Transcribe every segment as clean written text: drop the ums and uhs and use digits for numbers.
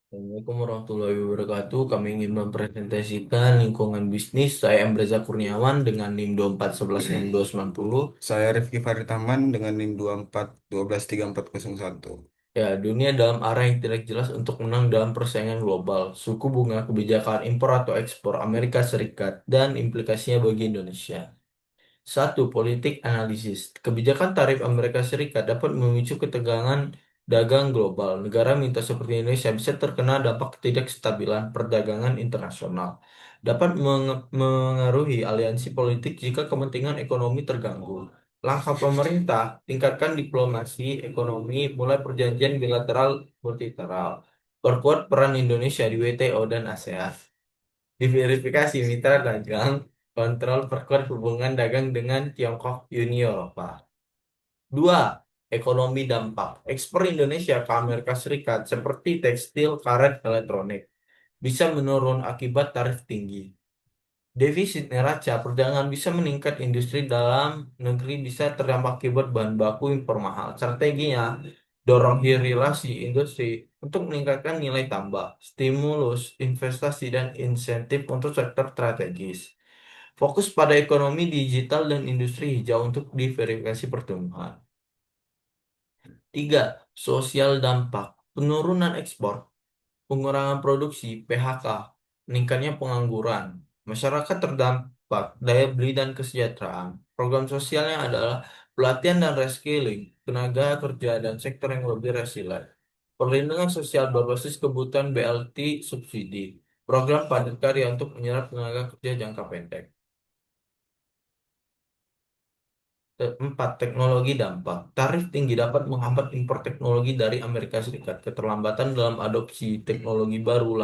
Assalamualaikum warahmatullahi wabarakatuh. Kami ingin mempresentasikan lingkungan bisnis. Saya Emreza Kurniawan dengan NIM 24116290. Saya Rifki Faritaman dengan NIM 24 12 3401. Ya, dunia dalam arah yang tidak jelas untuk menang dalam persaingan global. Suku bunga kebijakan impor atau ekspor Amerika Serikat dan implikasinya bagi Indonesia. Satu, politik analisis. Kebijakan tarif Amerika Serikat dapat memicu ketegangan dagang global. Negara minta seperti Indonesia bisa terkena dampak ketidakstabilan perdagangan internasional. Dapat mengaruhi aliansi politik jika kepentingan ekonomi terganggu. Langkah pemerintah, tingkatkan diplomasi ekonomi, mulai perjanjian bilateral multilateral. Perkuat peran Indonesia di WTO dan ASEAN. Diverifikasi mitra dagang, kontrol perkuat hubungan dagang dengan Tiongkok, Uni Eropa. Dua, ekonomi dampak. Ekspor Indonesia ke Amerika Serikat seperti tekstil, karet, elektronik bisa menurun akibat tarif tinggi. Defisit neraca perdagangan bisa meningkat, industri dalam negeri bisa terdampak akibat bahan baku impor mahal. Strateginya, dorong hilirisasi industri untuk meningkatkan nilai tambah, stimulus, investasi, dan insentif untuk sektor strategis. Fokus pada ekonomi digital dan industri hijau untuk diverifikasi pertumbuhan. Tiga, sosial dampak. Penurunan ekspor, pengurangan produksi, PHK, meningkatnya pengangguran. Masyarakat terdampak daya beli dan kesejahteraan. Program sosialnya adalah pelatihan dan reskilling, tenaga kerja dan sektor yang lebih resilient. Perlindungan sosial berbasis kebutuhan BLT subsidi. Program padat karya untuk menyerap tenaga kerja jangka pendek. Empat, teknologi dampak. Tarif tinggi dapat menghambat impor teknologi dari Amerika Serikat. Keterlambatan dalam adopsi teknologi baru.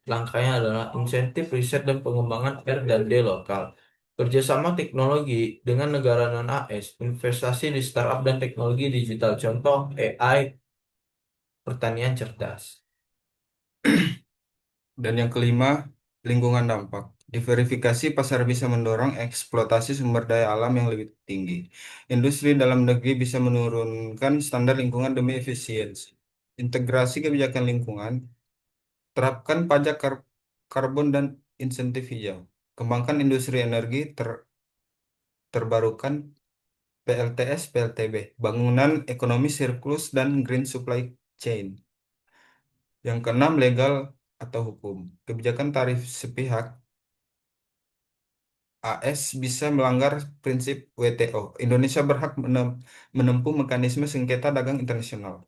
Langkahnya adalah insentif riset dan pengembangan R&D lokal. Kerjasama teknologi dengan negara non-AS, investasi di startup dan teknologi digital. Contoh AI, pertanian cerdas. Dan yang kelima, lingkungan dampak. Diverifikasi pasar bisa mendorong eksploitasi sumber daya alam yang lebih tinggi. Industri dalam negeri bisa menurunkan standar lingkungan demi efisiensi. Integrasi kebijakan lingkungan, terapkan pajak karbon dan insentif hijau. Kembangkan industri energi terbarukan PLTS, PLTB, bangunan ekonomi sirkulus dan green supply chain. Yang keenam, legal atau hukum. Kebijakan tarif sepihak AS bisa melanggar prinsip WTO. Indonesia berhak menempuh mekanisme sengketa dagang internasional.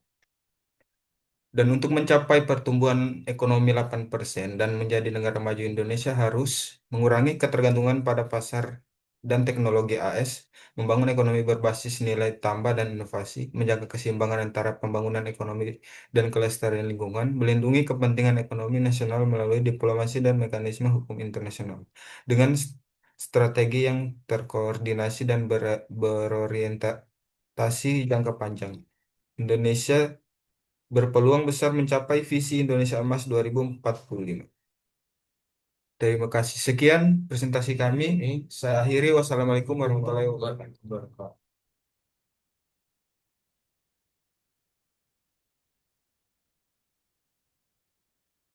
Dan untuk mencapai pertumbuhan ekonomi 8% dan menjadi negara maju, Indonesia harus mengurangi ketergantungan pada pasar dan teknologi AS, membangun ekonomi berbasis nilai tambah dan inovasi, menjaga keseimbangan antara pembangunan ekonomi dan kelestarian lingkungan, melindungi kepentingan ekonomi nasional melalui diplomasi dan mekanisme hukum internasional. Dengan strategi yang terkoordinasi dan berorientasi jangka panjang, Indonesia berpeluang besar mencapai visi Indonesia Emas 2045. Terima kasih. Sekian presentasi kami. Saya akhiri. Wassalamualaikum warahmatullahi wabarakatuh.